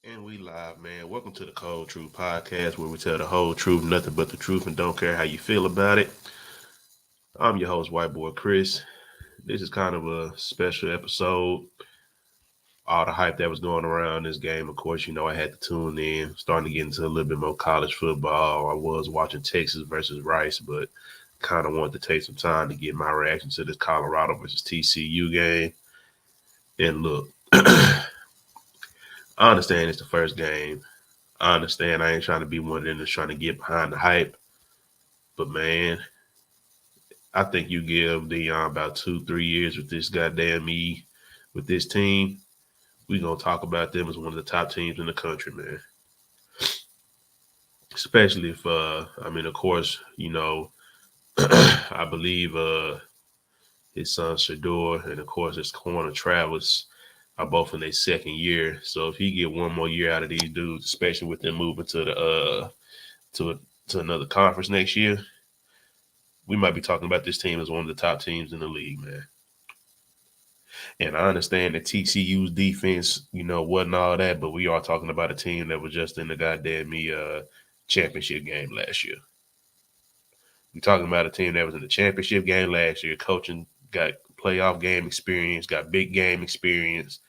And we live, man. Welcome to the Cold Truth Podcast, where we tell the whole truth, nothing but the truth, and don't care how you feel about it. I'm your host, White Boy Chris. This is kind of a special episode. All the hype that was going around this game, of course, I had to tune in, starting to get into a little bit more college football. I was watching Texas versus Rice, but kind of wanted to take some time to get my reaction to this Colorado versus TCU game. And look, I understand it's the first game. I understand I ain't trying to be one of them that's trying to get behind the hype. But man, I think you give Dion about 2, 3 years with this goddamn with this team. We gonna talk about them as one of the top teams in the country, man. Especially if of course, I believe his son Shador and of course his corner Travis are both in their second year. So if he get one more year out of these dudes, especially with them moving to the to to another conference next year, we might be talking about this team as one of the top teams in the league, man. And I understand that TCU's defense, wasn't all that, but we are talking about a team that was just in the goddamn championship game last year. We're talking about a team that was in the championship game last year, coaching, got playoff game experience, got big game experience.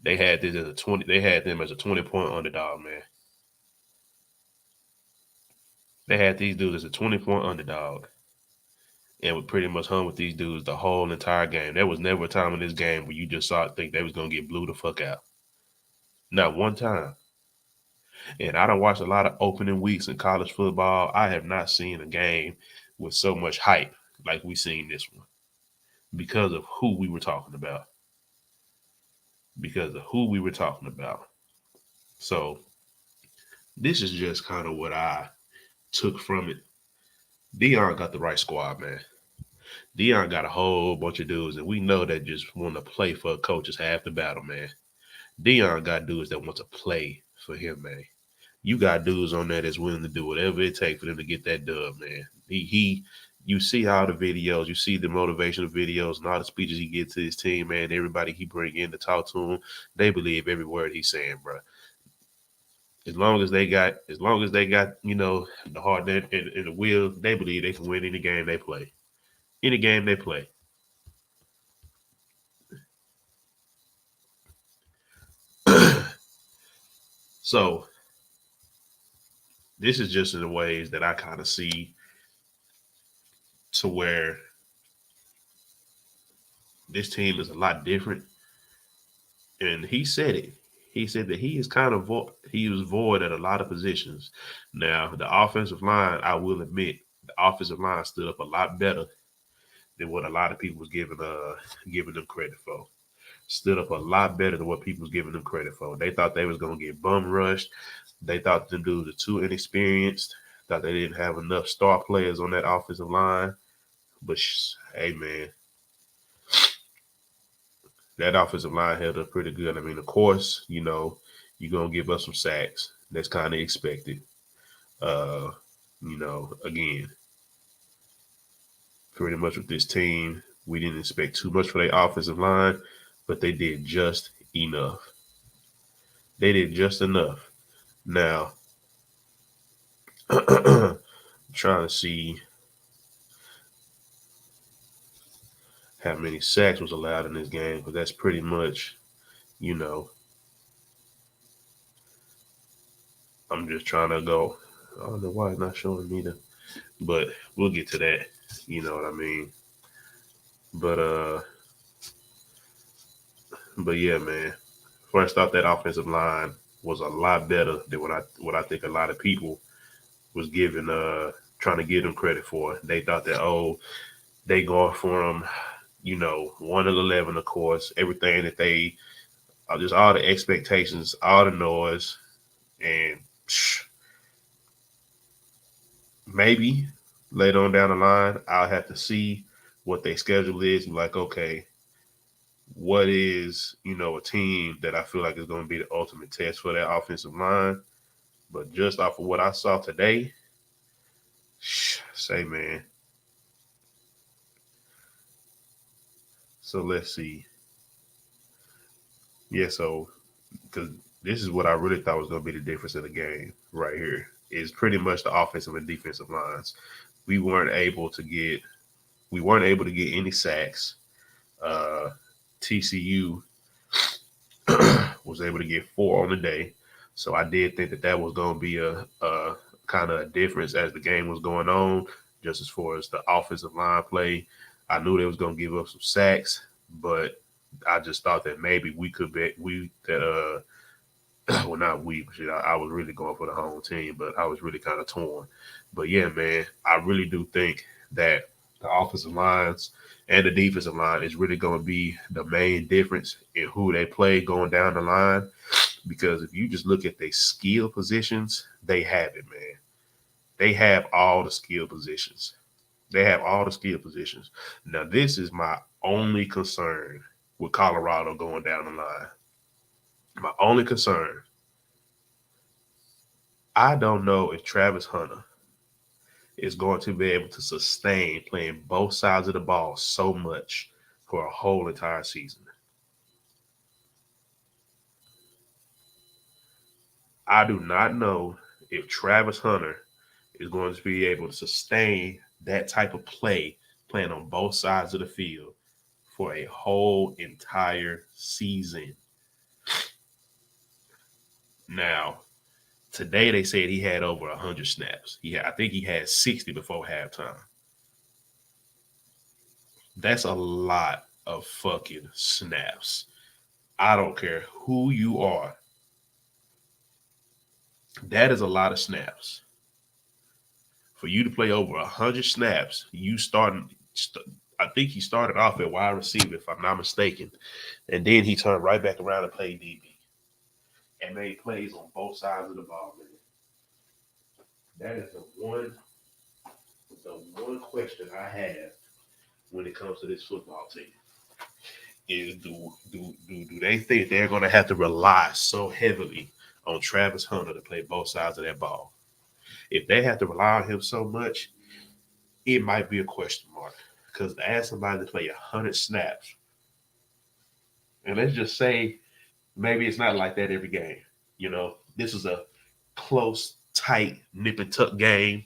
They had them as a 20-point underdog, man. They had these dudes as a 20-point underdog. And we pretty much hung with these dudes the whole entire game. There was never a time in this game where you just think they was gonna get blew the fuck out. Not one time. And I don't watch a lot of opening weeks in college football. I have not seen a game with so much hype like we seen this one because of who we were talking about. Because of who we were talking about. So this is just kind of what I took from it. Dion got the right squad, man. Dion got a whole bunch of dudes, and we know that just want to play for a coach is half the battle, man. Dion got dudes that want to play for him, man. You got dudes on there that's willing to do whatever it takes for them to get that dub, man. You see all the videos, you see the motivational videos and all the speeches he gets to his team, man. Everybody he bring in to talk to him, they believe every word he's saying, bro. As long as they got, the heart and the will, they believe they can win any game they play. Any game they play. So this is just in the ways that I kind of see to where this team is a lot different. And he said it. He said that he is kind of he was void at a lot of positions. Now the offensive line, I will admit, the offensive line stood up a lot better than what a lot of people was giving them credit for. Stood up a lot better than what people was giving them credit for. They thought they was gonna get bum rushed. They thought them dudes were too inexperienced. Thought they didn't have enough star players on that offensive line. But hey, man, that offensive line held up pretty good. I mean, of course, you're gonna give us some sacks. That's kind of expected. Uh, again, pretty much with this team, we didn't expect too much for their offensive line, but they did just enough. They did just enough. Now, I'm trying to see how many sacks was allowed in this game, because that's pretty much, you know, I'm just trying to go. I don't know why it's not showing me but we'll get to that. You know what I mean? But but yeah, man. First off, that offensive line was a lot better than what I think a lot of people was giving trying to give them credit for. They thought that they going from 1-11, of course, everything that they just all the expectations, all the noise, and maybe later on down the line, I'll have to see what their schedule is. And like, okay, what is a team that I feel like is going to be the ultimate test for that offensive line? But just off of what I saw today, say man. So let's see. Yeah, so because This is what I really thought was going to be the difference in the game right here. Is pretty much the offensive and defensive lines. We weren't able to get any sacks. TCU was able to get 4 on the day. So I did think that was going to be a kind of a difference as the game was going on, just as far as the offensive line play. I knew they was going to give up some sacks, but I just thought that maybe we could bet we that well, not we, but shit, I was really going for the home team, but I was really kind of torn. But yeah, man, I really do think that the offensive lines and the defensive line is really going to be the main difference in who they play going down the line. Because if you just look at their skill positions, they have it, man. They have all the skill positions. They have all the skill positions. Now, this is my only concern with Colorado going down the line. My only concern, I don't know if Travis Hunter is going to be able to sustain playing both sides of the ball so much for a whole entire season. I do not know if Travis Hunter is going to be able to sustain that type of play playing on both sides of the field for a whole entire season. Now, today they said he had over 100 snaps. I think he had 60 before halftime. That's a lot of fucking snaps. I don't care who you are. That is a lot of snaps. For you to play over 100 snaps, I think he started off at wide receiver, if I'm not mistaken. And then he turned right back around and played DB. And made plays on both sides of the ball, man. That is the one question I have when it comes to this football team. Is do they think they're going to have to rely so heavily on Travis Hunter to play both sides of that ball? If they have to rely on him so much, it might be a question mark. Because to ask somebody to play 100 snaps, and let's just say maybe it's not like that every game. You know, this is a close, tight, nip and tuck game.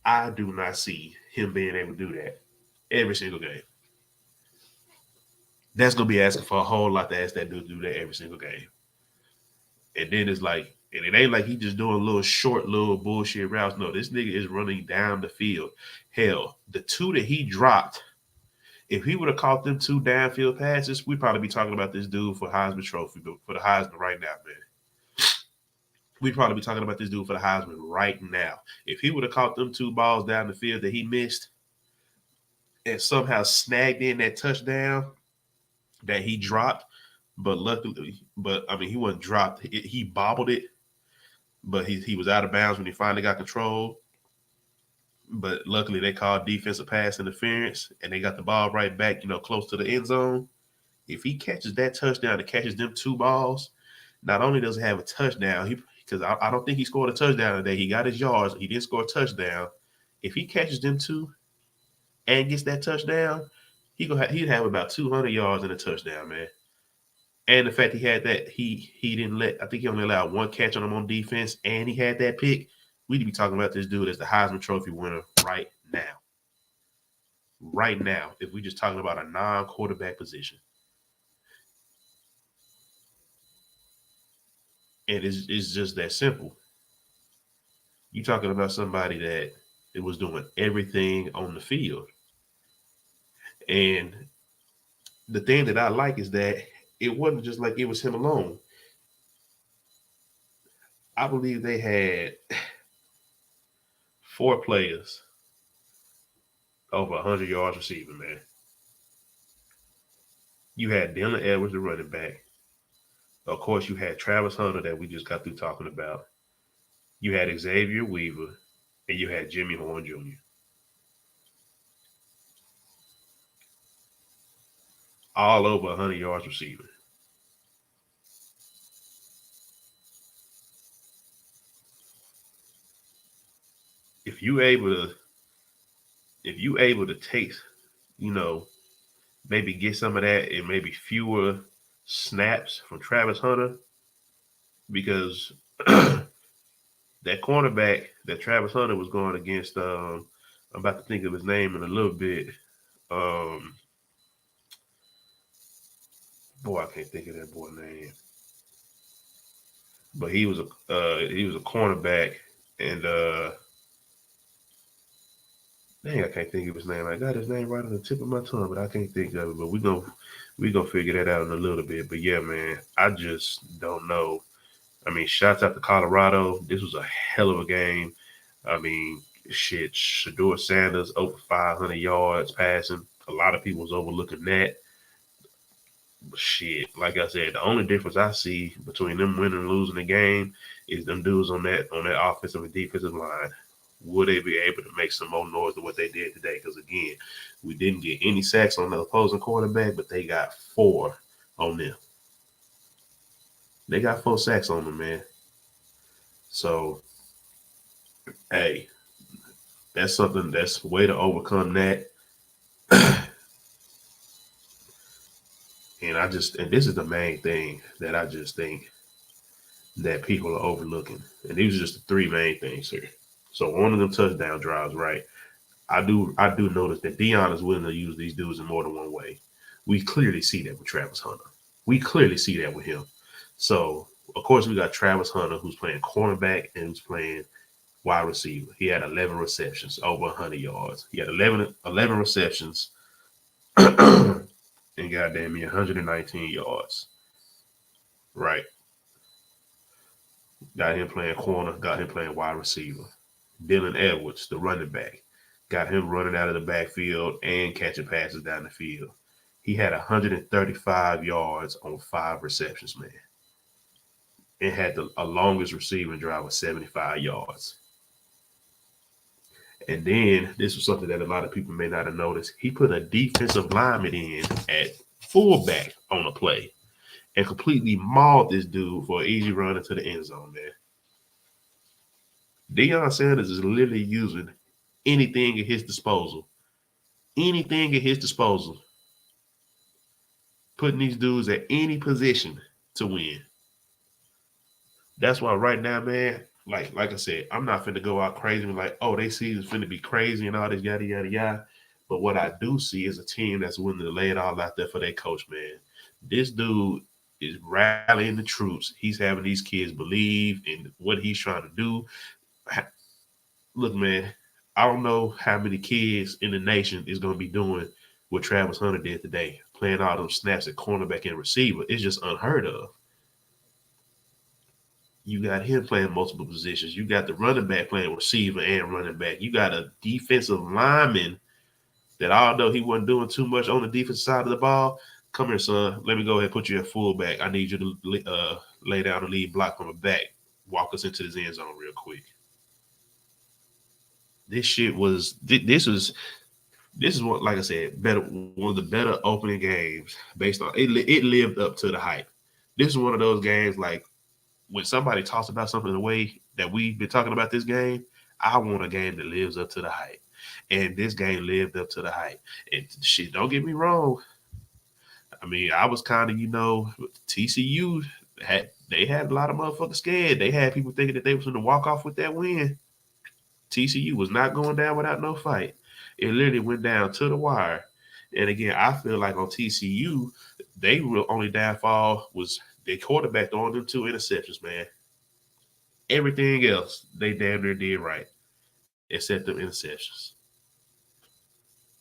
I do not see him being able to do that every single game. That's going to be asking for a whole lot to ask that dude to do that every single game. And then it's like, and it ain't like he just doing little short, little bullshit routes. No, this nigga is running down the field. Hell, the 2 that he dropped, if he would have caught them 2 downfield passes, we'd probably be talking about this dude for Heisman Trophy, for the Heisman right now, man. We'd probably be talking about this dude for the Heisman right now. If he would have caught them 2 balls down the field that he missed and somehow snagged in that touchdown that he dropped, but luckily, he wasn't dropped. He bobbled it, but he was out of bounds when he finally got control. But luckily, they called defensive pass interference, and they got the ball right back, close to the end zone. If he catches that touchdown and catches them 2 balls, not only does he have a touchdown, because I don't think he scored a touchdown today. He got his yards. He didn't score a touchdown. If he catches them 2 and gets that touchdown, he'd have about 200 yards in a touchdown, man. And the fact he had that, he didn't I think he only allowed 1 catch on him on defense, and he had that pick. We'd be talking about this dude as the Heisman Trophy winner right now. Right now, if we're just talking about a non-quarterback position. And it's just that simple. You're talking about somebody that it was doing everything on the field. And the thing that I like is that it wasn't just like it was him alone. I believe they had 4 players over 100 yards receiving, man. You had Dylan Edwards, the running back. Of course, you had Travis Hunter that we just got through talking about. You had Xavier Weaver, and you had Jimmy Horn Jr. All over 100 yards receiving. If you able to take, maybe get some of that and maybe fewer snaps from Travis Hunter because that cornerback that Travis Hunter was going against, I'm about to think of his name in a little bit. Boy, I can't think of that boy's name. But he was a cornerback, and dang, I can't think of his name. I got his name right on the tip of my tongue, but I can't think of it. But we gonna figure that out in a little bit. But yeah, man, I just don't know. I mean, shouts out to Colorado. This was a hell of a game. I mean, shit, Shador Sanders over 500 yards passing. A lot of people was overlooking that. But shit, like I said, the only difference I see between them winning and losing the game is them dudes on that offensive and defensive line. Will they be able to make some more noise than what they did today? Because again, we didn't get any sacks on the opposing quarterback, but they got 4 on them. They got 4 sacks on them, man. So, hey, that's something that's a way to overcome that. And this is the main thing that I just think that people are overlooking. And these are just the 3 main things here. So one of them touchdown drives, right? I do notice that Dion is willing to use these dudes in more than one way. We clearly see that with Travis Hunter. We clearly see that with him. So of course we got Travis Hunter who's playing cornerback and who's playing wide receiver. He had 11 receptions, over 100 yards. He had 11 receptions and goddamn me 119 yards. Right. Got him playing corner, got him playing wide receiver. Dylan Edwards, the running back, got him running out of the backfield and catching passes down the field. He had 135 yards on 5 receptions, man. And had a longest receiving drive of 75 yards. And then this was something that a lot of people may not have noticed. He put a defensive lineman in at fullback on a play and completely mauled this dude for an easy run into the end zone, man. Deion Sanders is literally using anything at his disposal. Anything at his disposal. Putting these dudes at any position to win. That's why right now, man, like I said, I'm not finna go out crazy and like, oh, they season's finna be crazy and all this yada yada yada. But what I do see is a team that's willing to lay it all out there for their coach, man. This dude is rallying the troops. He's having these kids believe in what he's trying to do. Look, man, I don't know how many kids in the nation is going to be doing what Travis Hunter did today, playing all those snaps at cornerback and receiver. It's just unheard of. You got him playing multiple positions. You got the running back playing receiver and running back. You got a defensive lineman that, although he wasn't doing too much on the defensive side of the ball, come here, son. Let me go ahead and put you at fullback. I need you to lay down the lead block from the back. Walk us into the end zone real quick. This is what, like I said, one of the better opening games based on it. It lived up to the hype. This is one of those games like when somebody talks about something the way that we've been talking about this game. I want a game that lives up to the hype, and this game lived up to the hype. And shit, don't get me wrong. I mean, I was kind of, TCU had a lot of motherfuckers scared. They had people thinking that they was going to walk off with that win. TCU was not going down without no fight. It literally went down to the wire. And again, I feel like on TCU, they real only downfall was their quarterback throwing them 2 interceptions, man. Everything else, they damn near did right, except them interceptions.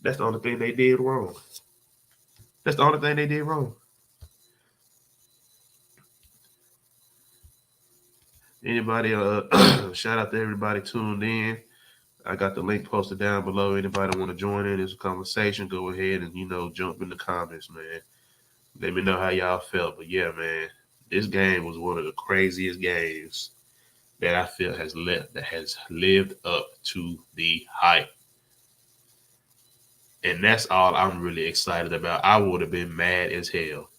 That's the only thing they did wrong. That's the only thing they did wrong. Anybody, shout out to everybody tuned in. I got the link posted down below. Anybody want to join in this conversation, go ahead and, jump in the comments, man. Let me know how y'all felt. But yeah, man, this game was one of the craziest games that I feel has lived up to the hype. And that's all I'm really excited about. I would have been mad as hell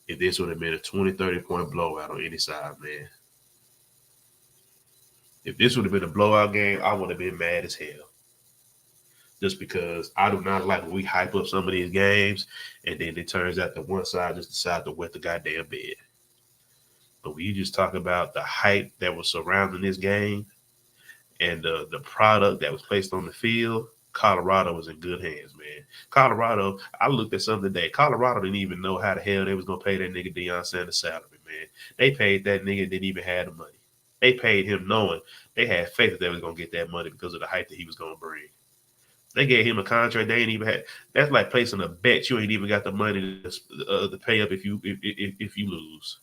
if this would have been a 20, 30-point blowout on any side, man. If this would have been a blowout game, I would have been mad as hell. just because I do not like when we hype up some of these games and then it turns out that one side just decides to wet the goddamn bed. But when you just talk about the hype that was surrounding this game and the product that was placed on the field, Colorado was in good hands, man. Colorado, I looked at something today. Colorado didn't even know how the hell they was gonna pay that nigga Deion Sanders salary, man. They paid that nigga and didn't even have the money. They paid him knowing they had faith that they was gonna get that money because of the hype that he was gonna bring. They gave him a contract they ain't even had. That's like placing a bet you ain't even got the money to pay up if you lose.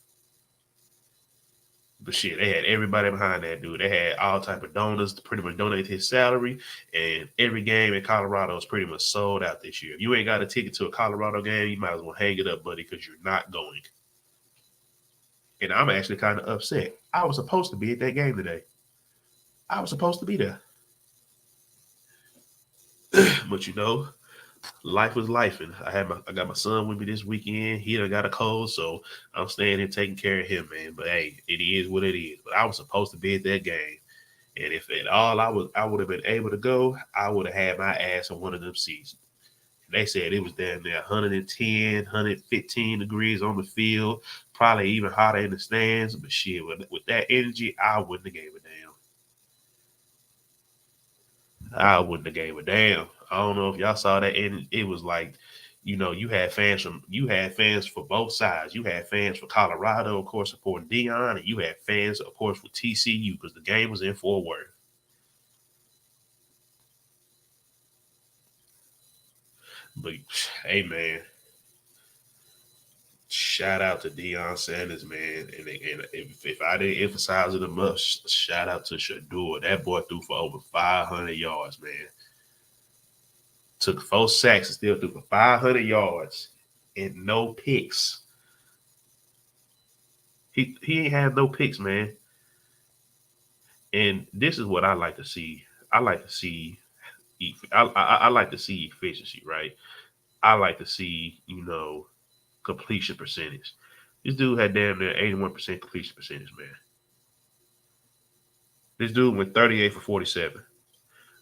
But shit, they had everybody behind that dude. They had all type of donors to pretty much donate his salary, and every game in Colorado is pretty much sold out this year. If you ain't got a ticket to a Colorado game, you might as well hang it up, buddy, because you're not going. And I'm actually kind of upset. I was supposed to be at that game today. I was supposed to be there. But life was life, and I got my son with me this weekend. He done got a cold, so I'm staying here taking care of him, man. But hey, it is what it is. But I was supposed to be at that game, and if at all I would have been able to go, I would have had my ass in one of them seats. They said it was down there 110, 115 degrees on the field, probably even hotter in the stands. But shit, with that energy, I wouldn't have gave a damn. I wouldn't have gave a damn. I don't know if y'all saw that, and it was like, you had fans for both sides. You had fans for Colorado, of course, supporting Deion, and you had fans, of course, for TCU because the game was in Fort Worth. But hey, man, shout out to Deion Sanders, man. And if I didn't emphasize it enough, shout out to Shador. That boy threw for over 500 yards, man. Took 4 sacks and still threw for 500 yards and no picks. He ain't had no picks, man. And this is what I like to see. I like to see. I like to see efficiency, right? I like to see completion percentage. This dude had damn near 81% completion percentage, man. This dude went 38 for 47,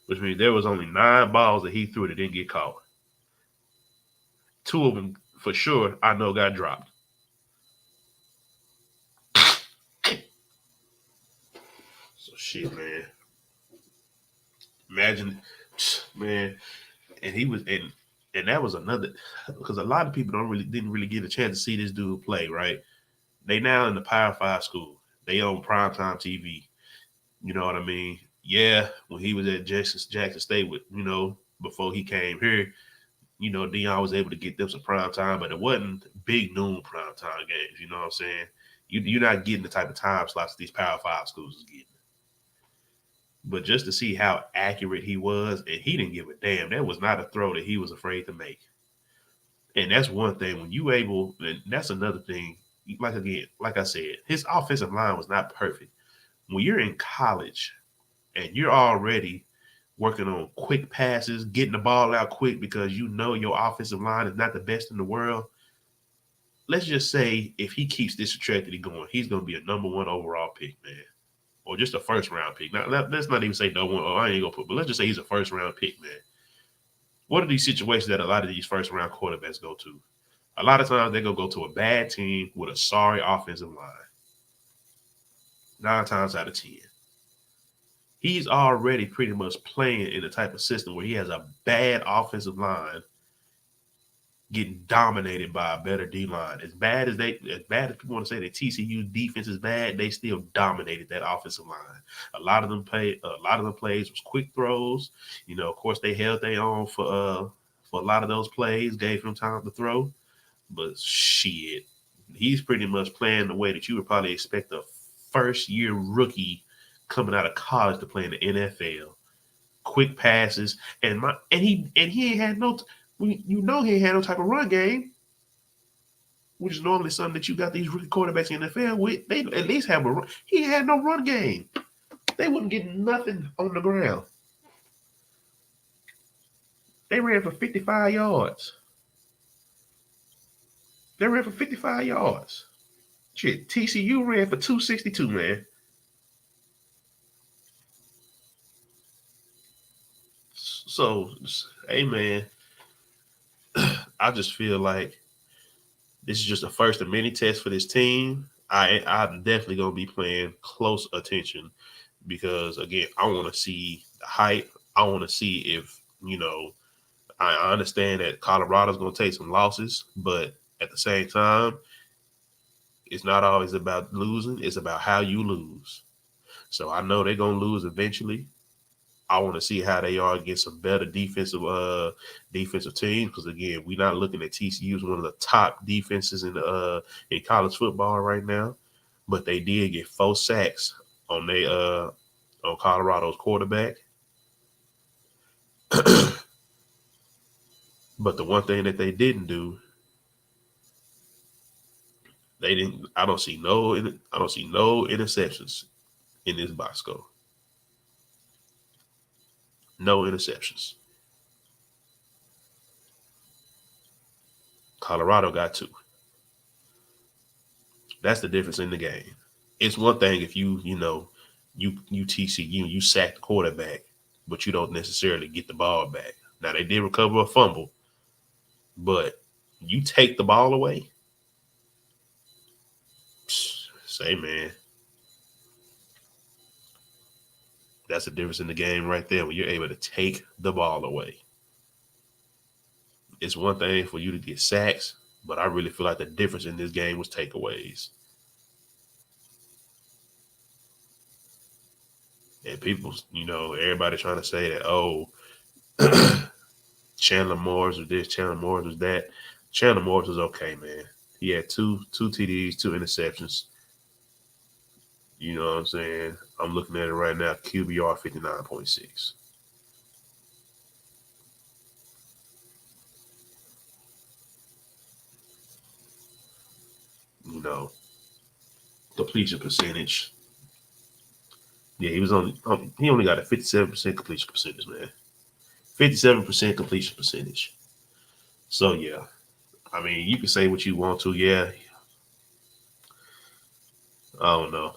which means there was only 9 balls that he threw that didn't get caught. 2 of them for sure I know got dropped. So shit, man. Imagine, man, and he was and that was another because a lot of people didn't really get a chance to see this dude play, right? They now in the Power 5 school. They own primetime TV. You know what I mean? Yeah, when he was at Jackson State with, before he came here, Deion was able to get them some prime time, but it wasn't big noon prime time games. You know what I'm saying? You're not getting the type of time slots these Power 5 schools is getting. But just to see how accurate he was, and he didn't give a damn. That was not a throw that he was afraid to make. And that's one thing. When you able, and that's another thing. Like I said, his offensive line was not perfect. When you're in college and you're already working on quick passes, getting the ball out quick because you know your offensive line is not the best in the world. Let's just say if he keeps this trajectory going, he's going to be a number 1 overall pick, man. Or just a first round pick. Now, let's not even say no one. I ain't going to put, but let's just say he's a first round pick, man. What are these situations that a lot of these first round quarterbacks go to? A lot of times they're going to go to a bad team with a sorry offensive line. 9 times out of 10. He's already pretty much playing in the type of system where he has a bad offensive line getting dominated by a better D line. As bad as people want to say that TCU defense is bad, they still dominated that offensive line. A lot of them plays was quick throws. Of course they held their own for a lot of those plays, gave him time to throw. But shit, he's pretty much playing the way that you would probably expect a first year rookie coming out of college to play in the NFL. Quick passes, and he ain't had no. He ain't had no type of run game, which is normally something that you got these rookie quarterbacks in the NFL with. They at least have a run. He had no run game. They wouldn't get nothing on the ground. They ran for 55 yards. Shit, TCU ran for 262, man. So, hey man, I just feel like this is just a first of many tests for this team. I'm definitely gonna be paying close attention because again, I want to see the hype. I want to see if I understand that Colorado's gonna take some losses, but at the same time, it's not always about losing. It's about how you lose. So I know they're gonna lose eventually. I want to see how they are against some better defensive teams because again, we're not looking at TCU as one of the top defenses in college football right now, but they did get 4 sacks on on Colorado's quarterback. But the one thing that they didn't do, they didn't. I don't see no interceptions in this box score. No interceptions. Colorado got 2. That's the difference in the game. It's one thing if you TCU, you sack the quarterback, but you don't necessarily get the ball back. Now they did recover a fumble, but you take the ball away. Say man, that's the difference in the game right there when you're able to take the ball away. It's one thing for you to get sacks, but I really feel like the difference in this game was takeaways. And people, everybody trying to say that, oh, Chandler Morris was this, Chandler Morris was that. Chandler Morris was okay, man. He had two TDs, 2 interceptions. You know what I'm saying? I'm looking at it right now. QBR 59.6. You know, completion percentage. Yeah, he only got a 57% completion percentage, man. 57% completion percentage. So yeah, I mean, you can say what you want to. Yeah, I don't know.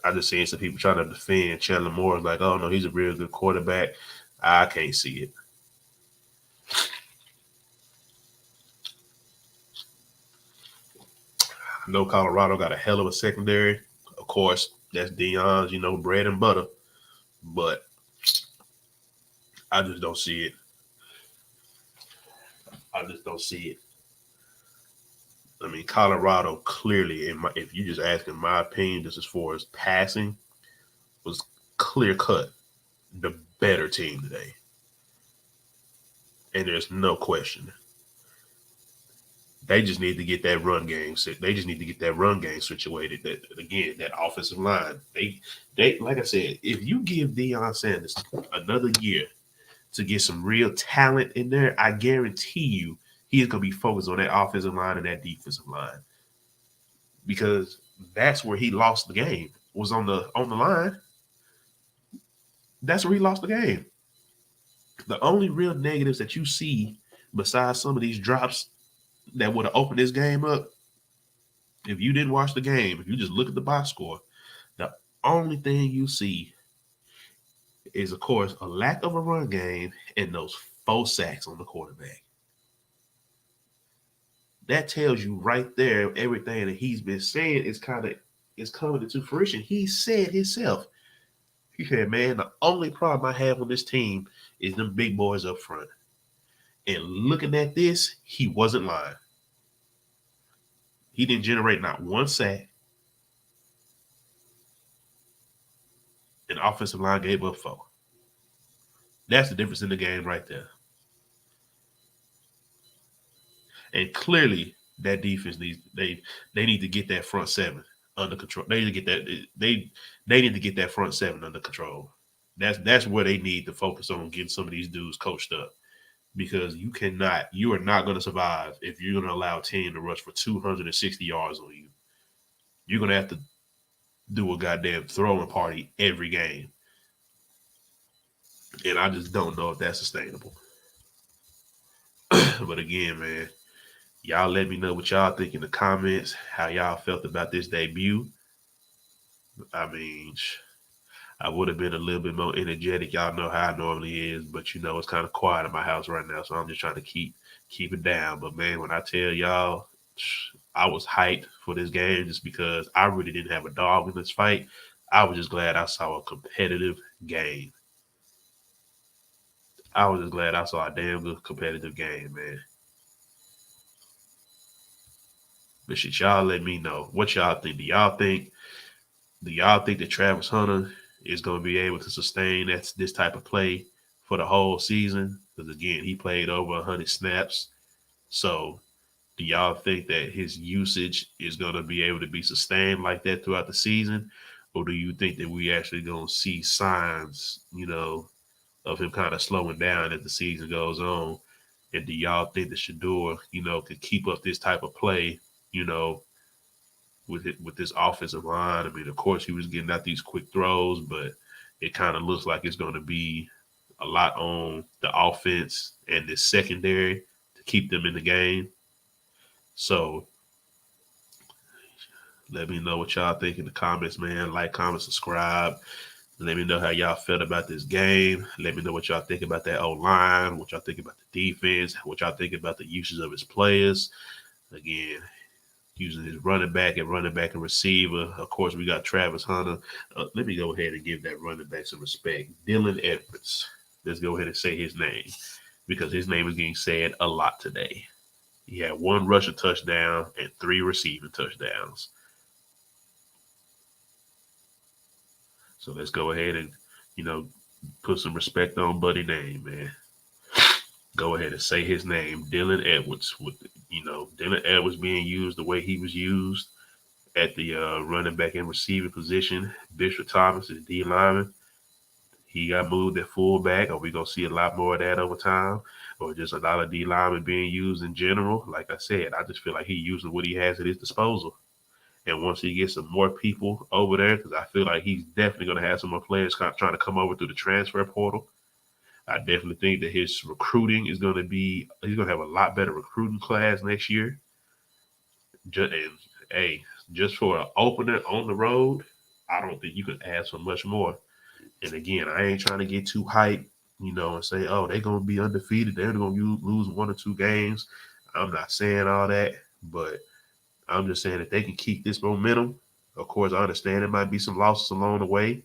I just seen some people trying to defend Chandler Morris, like, oh no, he's a real good quarterback. I can't see it. I know Colorado got a hell of a secondary. Of course, that's Deion's, bread and butter. But I just don't see it. I just don't see it. I mean, Colorado clearly, if you just ask in my opinion, just as far as passing, was clear cut the better team today. And there's no question. They just need to get that run game. They just need to get that run game situated. That again, that offensive line. They like I said, if you give Deion Sanders another year to get some real talent in there, I guarantee you he's gonna be focused on that offensive line and that defensive line. Because that's where he lost the game. Was on the line. That's where he lost the game. The only real negatives that you see besides some of these drops that would have opened this game up, if you didn't watch the game, if you just look at the box score, the only thing you see is, of course, a lack of a run game and those 4 sacks on the quarterback. That tells you right there everything that he's been saying is coming into fruition. He said himself. He said, man, the only problem I have on this team is them big boys up front. And looking at this, he wasn't lying. He didn't generate not 1 sack. And the offensive line gave up 4. That's the difference in the game right there. And clearly, that defense they need to get that front 7 under control. They need to get that they need to get that front 7 under control. That's where they need to focus on getting some of these dudes coached up. Because you are not going to survive if you're going to allow a team to rush for 260 yards on you. You're going to have to do a goddamn throwing party every game. And I just don't know if that's sustainable. But again, man, y'all let me know what y'all think in the comments, how y'all felt about this debut. I mean, I would have been a little bit more energetic. Y'all know how it normally is, but it's kind of quiet in my house right now, so I'm just trying to keep it down. But man, when I tell y'all, I was hyped for this game just because I really didn't have a dog in this fight. I was just glad I saw a competitive game. I was just glad I saw a damn good competitive game, man. But shit, y'all let me know what y'all think. Do y'all think that Travis Hunter is going to be able to sustain this type of play for the whole season? Because again, he played over 100 snaps. So, do y'all think that his usage is going to be able to be sustained like that throughout the season, or do you think that we actually going to see signs, of him kind of slowing down as the season goes on? And do y'all think that Shador, could keep up this type of play, you know, with this offensive line? I mean, of course, he was getting out these quick throws, but it kind of looks like it's going to be a lot on the offense and the secondary to keep them in the game. So let me know what y'all think in the comments, man. Like, comment, subscribe. Let me know how y'all felt about this game. Let me know what y'all think about that O-line, what y'all think about the defense, what y'all think about the uses of his players. Again, using his running back and receiver. Of course, we got Travis Hunter. Let me go ahead and give that running back some respect. Dylan Edwards. Let's go ahead and say his name because his name is getting said a lot today. He had 1 rushing touchdown and 3 receiving touchdowns. So let's go ahead and, put some respect on Buddy name, man. Go ahead and say his name, Dylan Edwards. With Dylan Edwards being used the way he was used at the running back and receiving position. Bishop Thomas is D lineman. He got moved at fullback. Are we gonna see a lot more of that over time, or just a lot of D linemen being used in general? Like I said, I just feel like he's using what he has at his disposal. And once he gets some more people over there, because I feel like he's definitely going to have some more players trying to come over through the transfer portal. I definitely think that his recruiting is going to be, he's going to have a lot better recruiting class next year. Just for an opener on the road, I don't think you can ask for much more. And again, I ain't trying to get too hyped, and say, oh, they're going to be undefeated. They're going to lose 1 or 2 games. I'm not saying all that, but I'm just saying that they can keep this momentum. Of course, I understand there might be some losses along the way.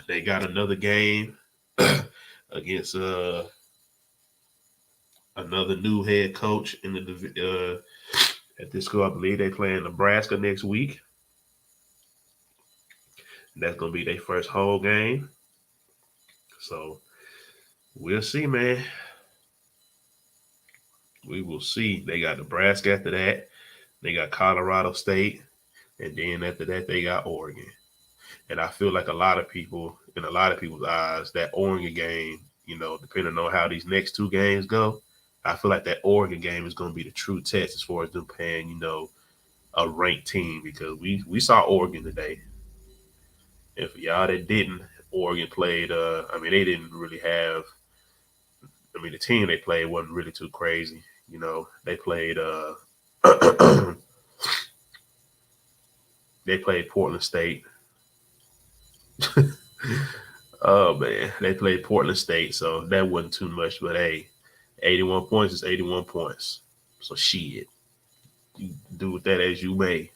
They got another game against another new head coach in the at this school. I believe they play in Nebraska next week. That's gonna be their first home game. So we'll see, man. We will see. They got Nebraska after that. They got Colorado State, and then after that they got Oregon. And I feel like a lot of people, in a lot of people's eyes, that Oregon game, depending on how these next 2 games go, I feel like that Oregon game is going to be the true test as far as them playing, a ranked team, because we saw Oregon today. And for y'all that didn't, Oregon played, they didn't really have, the team they played wasn't really too crazy. They played, they played Portland State. Oh man, they played Portland State, so that wasn't too much. But hey, 81 points is 81 points. So shit, you do with that as you may.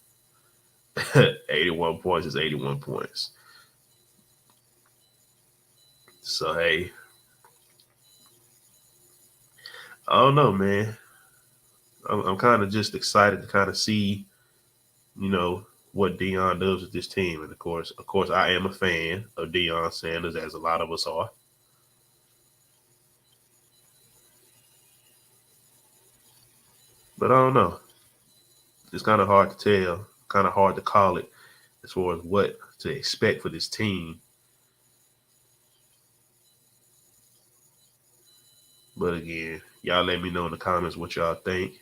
81 points is 81 points. So hey, I don't know, man. I'm kind of just excited to kind of see, what Deion does with this team. And of course, I am a fan of Deion Sanders, as a lot of us are. But I don't know. It's kind of hard to tell, kind of hard to call it as far as what to expect for this team. But again, y'all let me know in the comments what y'all think.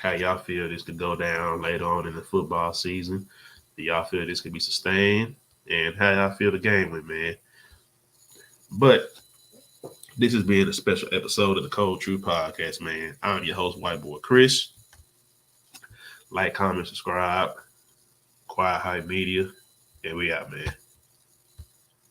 How y'all feel this could go down later on in the football season. Do y'all feel this could be sustained? And how y'all feel the game went, man. But this has been a special episode of the Cold Truth Podcast, man. I'm your host, White Boy Chris. Like, comment, subscribe. Of Quiet Hype Media. And we out, man.